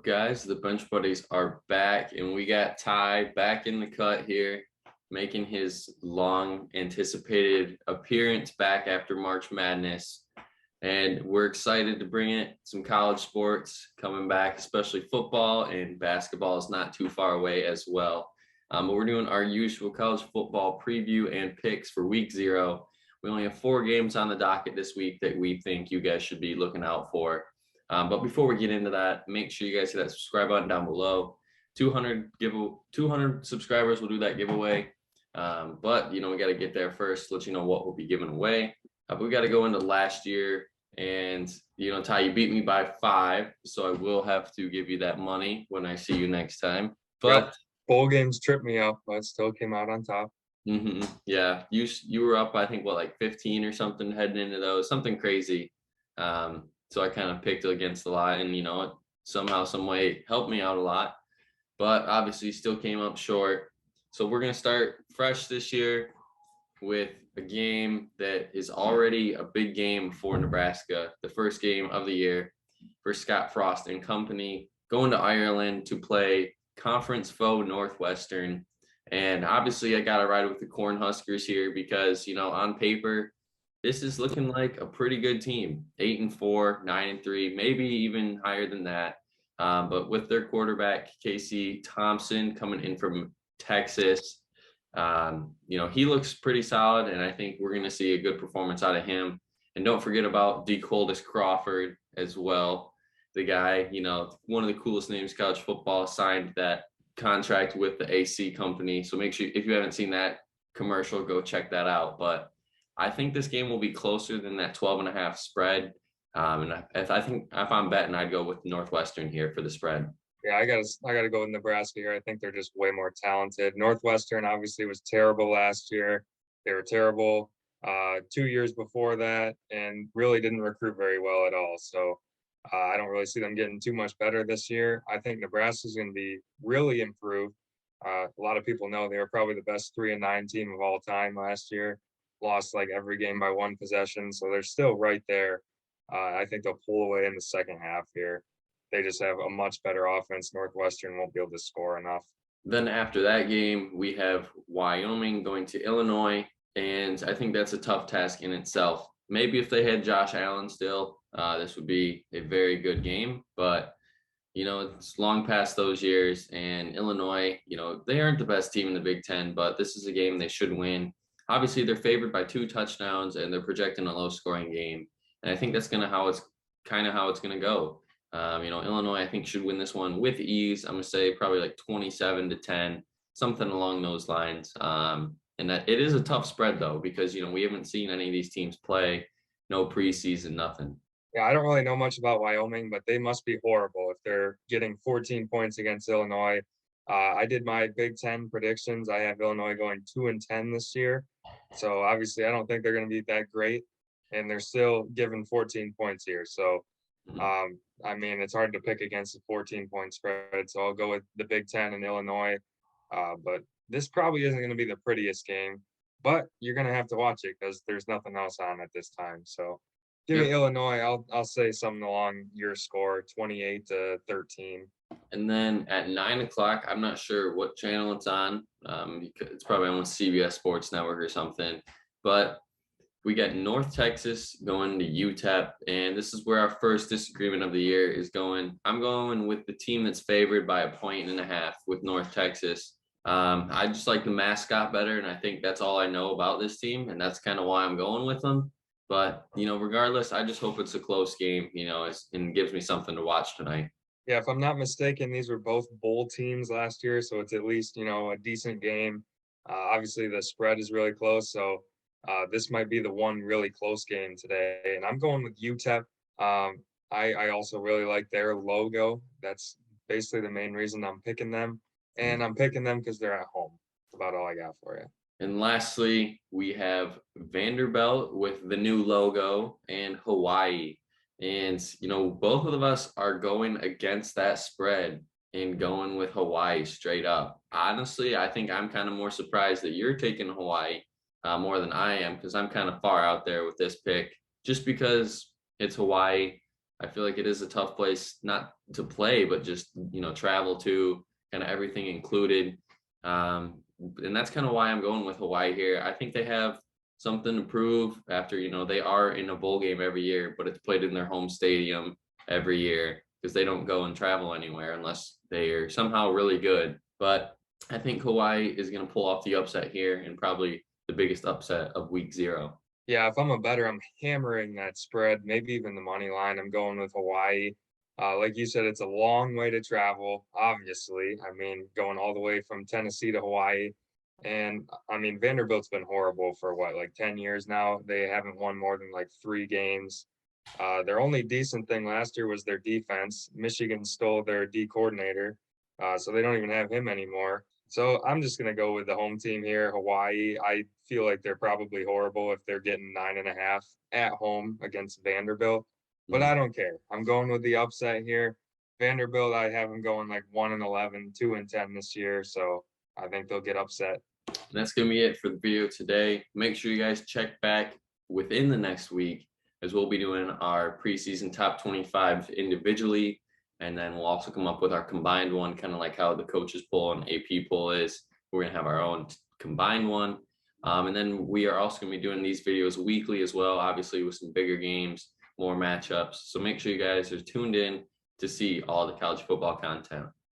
up, guys? The Bench Buddies are back, and we got Ty back in the cut here, making his long anticipated appearance back after March Madness. And we're excited to bring it. Some college sports coming back, especially football, and basketball is not too far away as well. But we're doing our usual college football preview and picks for week 0. We only have 4 games on the docket this week that we think you guys should be looking out for. But before we get into that, make sure you guys hit that subscribe button down below. 200 subscribers will do that giveaway. But we got to get there first, let you know what we'll be giving away. We got to go into last year, and Ty, you beat me by 5, so I will have to give you that money when I see you next time. But bowl games tripped me up, but still came out on top. Yeah, you were up, I think, like 15 or something heading into those, something crazy. So I kind of picked against a lot, and it somehow, some way helped me out a lot. But obviously, still came up short. So we're gonna start fresh this year with a game that is already a big game for Nebraska, the first game of the year for Scott Frost and company, going to Ireland to play conference foe Northwestern. And obviously I got to ride with the Cornhuskers here because, on paper, this is looking like a pretty good team, 8-4, 9-3, maybe even higher than that. But with their quarterback, Casey Thompson, coming in from Texas, he looks pretty solid, and I think we're going to see a good performance out of him. And don't forget about DeColdis Crawford as well. The guy, one of the coolest names in college football, signed that contract with the AC company. So make sure, if you haven't seen that commercial, go check that out. But I think this game will be closer than that 12.5 spread. And I think if I'm betting, I'd go with Northwestern here for the spread. Yeah, I gotta go with Nebraska here. I think they're just way more talented. Northwestern obviously was terrible last year. They were terrible 2 years before that, and really didn't recruit very well at all. So I don't really see them getting too much better this year. I think Nebraska's going to be really improved. A lot of people know they were probably the best 3-9 team of all time last year. Lost like every game by 1 possession, so they're still right there. I think they'll pull away in the second half here. They just have a much better offense. Northwestern won't be able to score enough. Then after that game, we have Wyoming going to Illinois, and I think that's a tough task in itself. Maybe if they had Josh Allen still, this would be a very good game. But, it's long past those years, and Illinois, they aren't the best team in the Big Ten, but this is a game they should win. Obviously, they're favored by 2 touchdowns, and they're projecting a low-scoring game. And I think that's how it's going to go. Illinois, I think, should win this one with ease. I'm going to say probably like 27-10, something along those lines. And that it is a tough spread, though, because, we haven't seen any of these teams play, no preseason, nothing. Yeah, I don't really know much about Wyoming, but they must be horrible if they're getting 14 points against Illinois. I did my Big Ten predictions. I have Illinois going 2-10 this year. So obviously I don't think they're going to be that great, and they're still given 14 points here. So, it's hard to pick against a 14-point spread. So I'll go with the Big Ten and Illinois. But this probably isn't going to be the prettiest game, but you're going to have to watch it because there's nothing else on at this time. So give me Illinois. I'll say something along your score, 28-13. And then at 9 o'clock, I'm not sure what channel it's on. It's probably on CBS Sports Network or something. But we got North Texas going to UTEP, and this is where our first disagreement of the year is going. I'm going with the team that's favored by 1.5 points with North Texas. I just like the mascot better, and I think that's all I know about this team, and that's kind of why I'm going with them. But, regardless, I just hope it's a close game, and gives me something to watch tonight. Yeah, if I'm not mistaken, these were both bowl teams last year, so it's at least, a decent game. Obviously, the spread is really close, so this might be the one really close game today. And I'm going with UTEP. I also really like their logo. That's basically the main reason I'm picking them. And I'm picking them because they're at home. That's about all I got for you. And lastly, we have Vanderbilt with the new logo and Hawaii. And, both of us are going against that spread and going with Hawaii straight up. Honestly, I think I'm kind of more surprised that you're taking Hawaii more than I am, because I'm kind of far out there with this pick just because it's Hawaii. I feel like it is a tough place not to play, but just, travel to, kind of everything included. And that's kind of why I'm going with Hawaii here. I think they have something to prove after, they are in a bowl game every year, but it's played in their home stadium every year because they don't go and travel anywhere unless they are somehow really good. But I think Hawaii is going to pull off the upset here, and probably the biggest upset of week 0. Yeah, if I'm a better, I'm hammering that spread, maybe even the money line. I'm going with Hawaii. Like you said, it's a long way to travel, obviously. I mean, going all the way from Tennessee to Hawaii. And I mean, Vanderbilt's been horrible for what, like 10 years now? They haven't won more than like 3 games. Their only decent thing last year was their defense. Michigan stole their D coordinator, so they don't even have him anymore. So I'm just gonna go with the home team here, Hawaii. I feel like they're probably horrible if they're getting 9.5 at home against Vanderbilt, but I don't care. I'm going with the upset here. Vanderbilt, I have them going like 1-11, 2-10 this year, so I think they'll get upset. And that's going to be it for the video today. Make sure you guys check back within the next week, as we'll be doing our preseason top 25 individually. And then we'll also come up with our combined one, kind of like how the coaches poll and AP poll is. We're going to have our own combined one. And then we are also going to be doing these videos weekly as well, obviously with some bigger games, more matchups. So make sure you guys are tuned in to see all the college football content.